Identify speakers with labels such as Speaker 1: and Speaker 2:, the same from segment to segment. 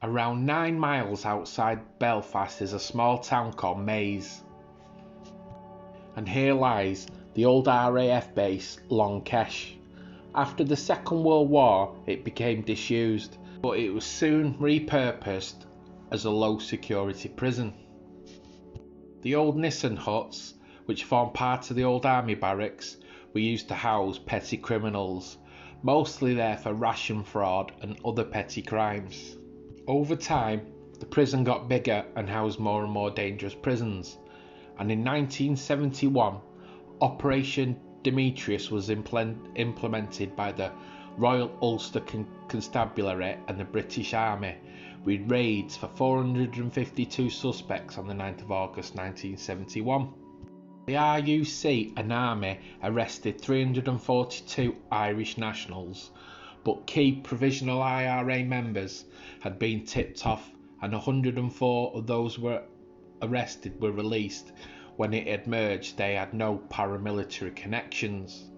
Speaker 1: Around 9 miles outside Belfast is a small town called Mays, and here lies the old RAF base Long Kesh. After the Second World War it became disused, but it was soon repurposed as a low security prison. The old Nissen huts, which formed part of the old army barracks, were used to house petty criminals, mostly there for ration fraud and other petty crimes. Over time, the prison got bigger and housed more and more dangerous prisons, and in 1971, Operation Demetrius was implemented by the Royal Ulster Constabulary and the British Army, with raids for 452 suspects on the 9th of August 1971. The RUC and Army arrested 342 Irish nationals, but key provisional IRA members had been tipped off, and 104 of those who were arrested were released when it emerged they had no paramilitary connections.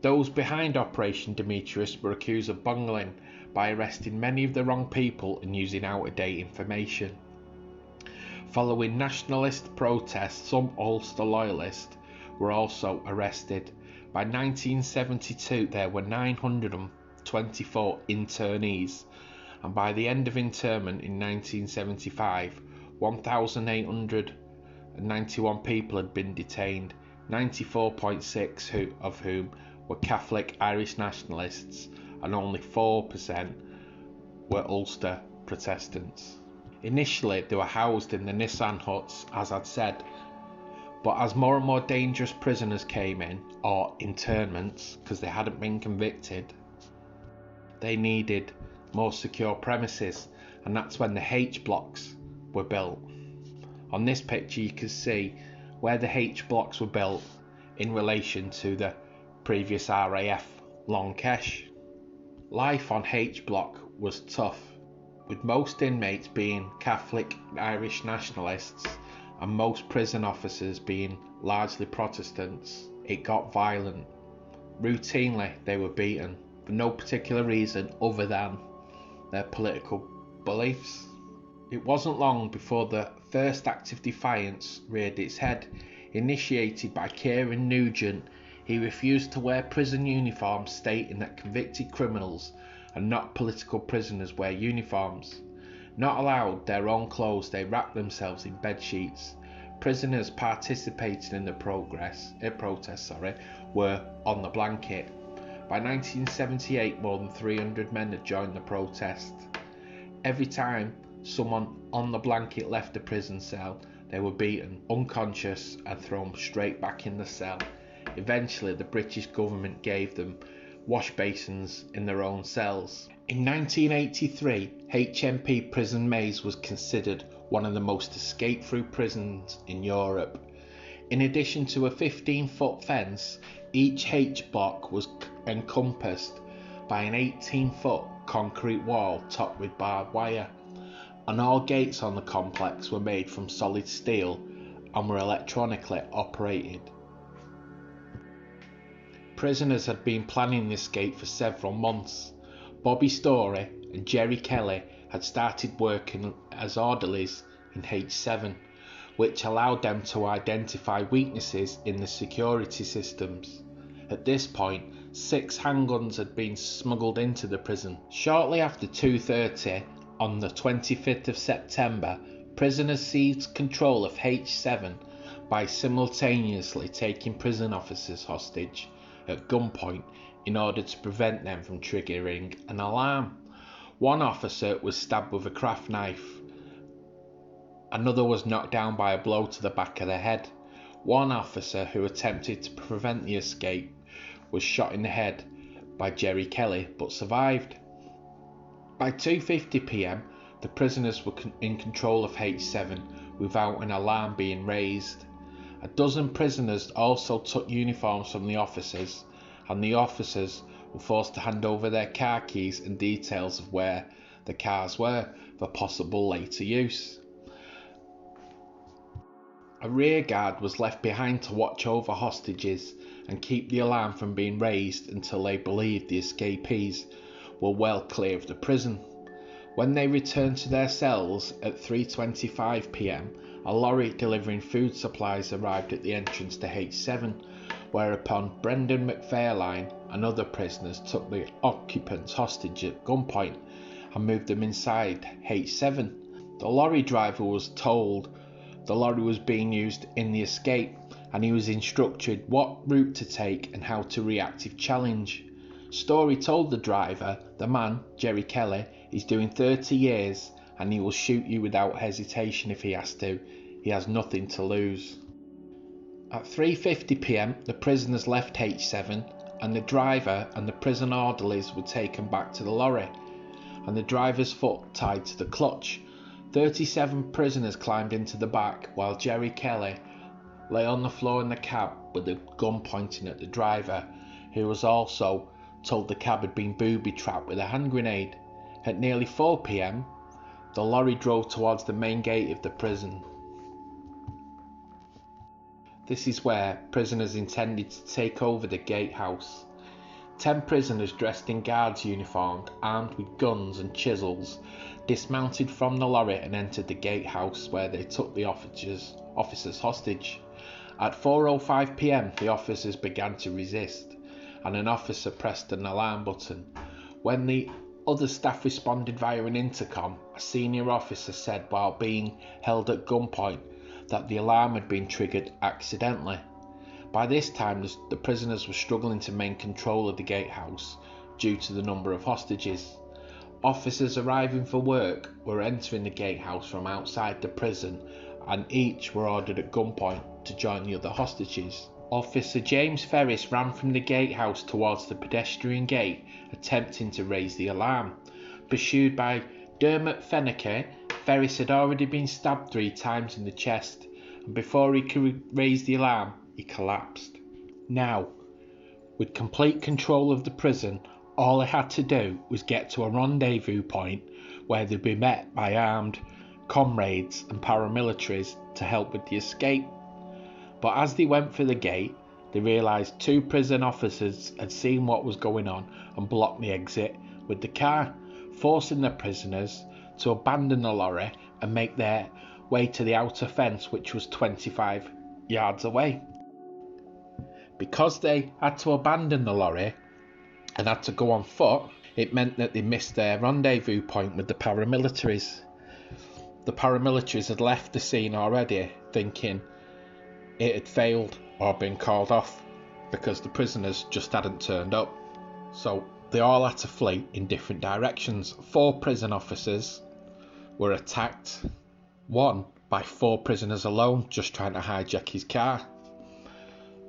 Speaker 1: Those behind Operation Demetrius were accused of bungling by arresting many of the wrong people and using out-of-date information. Following nationalist protests, some Ulster loyalists were also arrested. By 1972 there were 924 internees, and by the end of internment in 1975, 1,891 people had been detained, 94.6% of whom were Catholic Irish nationalists, and only 4% were Ulster Protestants. Initially they were housed in the Nissen huts, as I'd said, but as more and more dangerous prisoners came in, or internments, because they hadn't been convicted, they needed more secure premises, and that's when the H blocks were built. On this picture you can see where the H blocks were built in relation to the previous RAF Long Kesh. Life on H block was tough, with most inmates being Catholic Irish nationalists and most prison officers being largely Protestants. It got violent. Routinely they were beaten for no particular reason other than their political beliefs. It wasn't long before the first act of defiance reared its head. Initiated by Kieran Nugent, he refused to wear prison uniforms, stating that convicted criminals and not political prisoners wear uniforms. Not allowed their own clothes, they wrapped themselves in bed sheets. Prisoners participating in the protest were on the blanket. By 1978, more than 300 men had joined the protest. Every time someone on the blanket left the prison cell, they were beaten, unconscious, and thrown straight back in the cell. Eventually, the British government gave them wash basins in their own cells. In 1983, H.M.P. Prison Maze was considered one of the most escape-through prisons in Europe. In addition to a 15-foot fence, each H block was encompassed by an 18-foot concrete wall topped with barbed wire, and all gates on the complex were made from solid steel and were electronically operated. Prisoners had been planning the escape for several months. Bobby Story and Jerry Kelly had started working as orderlies in H7, which allowed them to identify weaknesses in the security systems. At this point, 6 handguns had been smuggled into the prison. Shortly after 2:30 on the 25th of September, prisoners seized control of H7 by simultaneously taking prison officers hostage at gunpoint in order to prevent them from triggering an alarm. One officer was stabbed with a craft knife. Another was knocked down by a blow to the back of the head. One officer who attempted to prevent the escape was shot in the head by Jerry Kelly but survived. By 2:50 p.m, the prisoners were in control of H7 without an alarm being raised. A dozen prisoners also took uniforms from the officers, and the officers were forced to hand over their car keys and details of where the cars were for possible later use. A rear guard was left behind to watch over hostages and keep the alarm from being raised until they believed the escapees were well clear of the prison. When they returned to their cells at 3:25 p.m, a lorry delivering food supplies arrived at the entrance to H7, whereupon Brendan McFarlane and other prisoners took the occupants hostage at gunpoint and moved them inside H7. The lorry driver was told the lorry was being used in the escape, and he was instructed what route to take and how to react if challenged. Story told the driver, the man, Jerry Kelly, is doing 30 years and he will shoot you without hesitation if he has to. He has nothing to lose. At 3:50 p.m, the prisoners left H7 and the driver and the prison orderlies were taken back to the lorry and the driver's foot tied to the clutch. 37 prisoners climbed into the back while Jerry Kelly lay on the floor in the cab with a gun pointing at the driver, who was also told the cab had been booby-trapped with a hand grenade. At nearly 4 p.m, the lorry drove towards the main gate of the prison. This is where prisoners intended to take over the gatehouse. 10 prisoners dressed in guards' uniforms, armed with guns and chisels, dismounted from the lorry and entered the gatehouse, where they took the officers hostage. At 4:05 p.m, the officers began to resist, and an officer pressed an alarm button. When the other staff responded via an intercom, a senior officer said while being held at gunpoint that the alarm had been triggered accidentally. By this time, the prisoners were struggling to maintain control of the gatehouse due to the number of hostages. Officers arriving for work were entering the gatehouse from outside the prison, and each were ordered at gunpoint to join the other hostages. Officer James Ferris ran from the gatehouse towards the pedestrian gate, attempting to raise the alarm. Pursued by Dermot Fennicker, Ferris had already been stabbed 3 times in the chest, and before he could raise the alarm, he collapsed. Now, with complete control of the prison, all they had to do was get to a rendezvous point where they'd be met by armed comrades and paramilitaries to help with the escape. But as they went for the gate, they realised 2 prison officers had seen what was going on and blocked the exit with the car, forcing the prisoners to abandon the lorry and make their way to the outer fence, which was 25 yards away. Because they had to abandon the lorry and had to go on foot, it meant that they missed their rendezvous point with the paramilitaries. The paramilitaries had left the scene already, thinking it had failed or been called off because the prisoners just hadn't turned up. So they all had to flee in different directions. 4 prison officers were attacked, one by 4 prisoners alone just trying to hijack his car.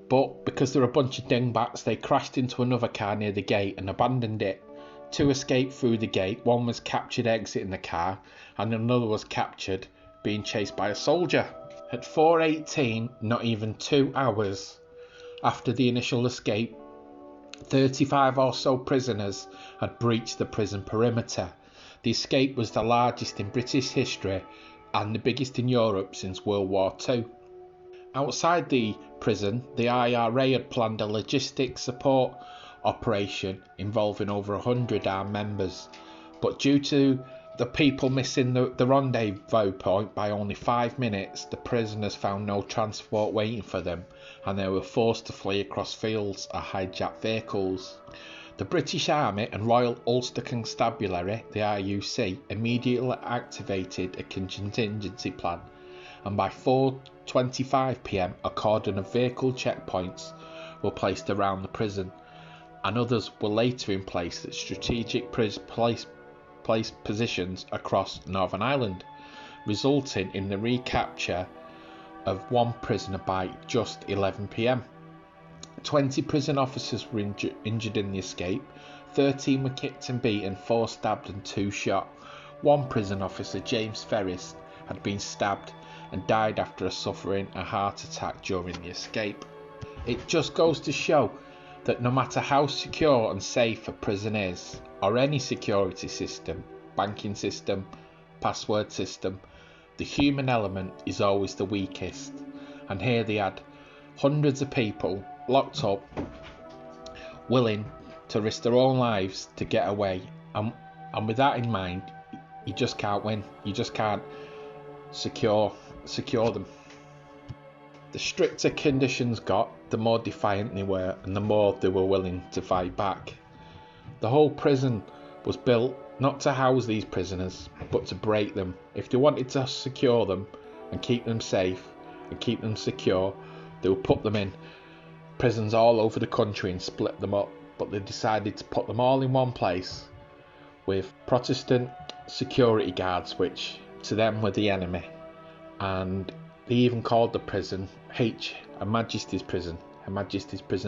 Speaker 1: But because they're a bunch of dingbats, they crashed into another car near the gate and abandoned it. 2 escaped through the gate, one was captured exiting the car and another was captured being chased by a soldier. At 4:18, not even 2 hours after the initial escape, 35 or so prisoners had breached the prison perimeter. The escape was the largest in British history and the biggest in Europe since World War II. Outside the prison, the IRA had planned a logistics support operation involving over 100 armed members, but due to the people missing the rendezvous point by only 5 minutes, the prisoners found no transport waiting for them and they were forced to flee across fields or hijack vehicles. The British Army and Royal Ulster Constabulary, the RUC, immediately activated a contingency plan, and by 4:25 p.m, a cordon of vehicle checkpoints were placed around the prison, and others were later in place at strategic placed positions across Northern Ireland, resulting in the recapture of 1 prisoner by just 11 p.m. 20 prison officers were injured in the escape, 13 were kicked and beaten, 4 stabbed and 2 shot. 1 prison officer, James Ferris, had been stabbed and died after suffering a heart attack during the escape. It just goes to show that no matter how secure and safe a prison is, or any security system, banking system, password system, the human element is always the weakest. And here they had hundreds of people locked up, willing to risk their own lives to get away. And with that in mind, you just can't win. You just can't secure them. The stricter conditions got, the more defiant they were, and the more they were willing to fight back. The whole prison was built not to house these prisoners, but to break them. If they wanted to secure them and keep them safe and keep them secure, they would put them in prisons all over the country and split them up. But they decided to put them all in one place with Protestant security guards, which to them were the enemy. And they even called the prison Her Majesty's Prison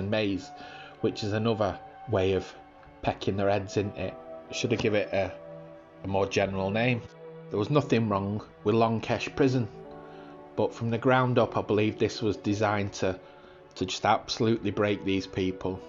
Speaker 1: Maze, which is another way of pecking their heads into it. Should have given it a more general name. There was nothing wrong with Longkesh Prison, but from the ground up I believe this was designed to just absolutely break these people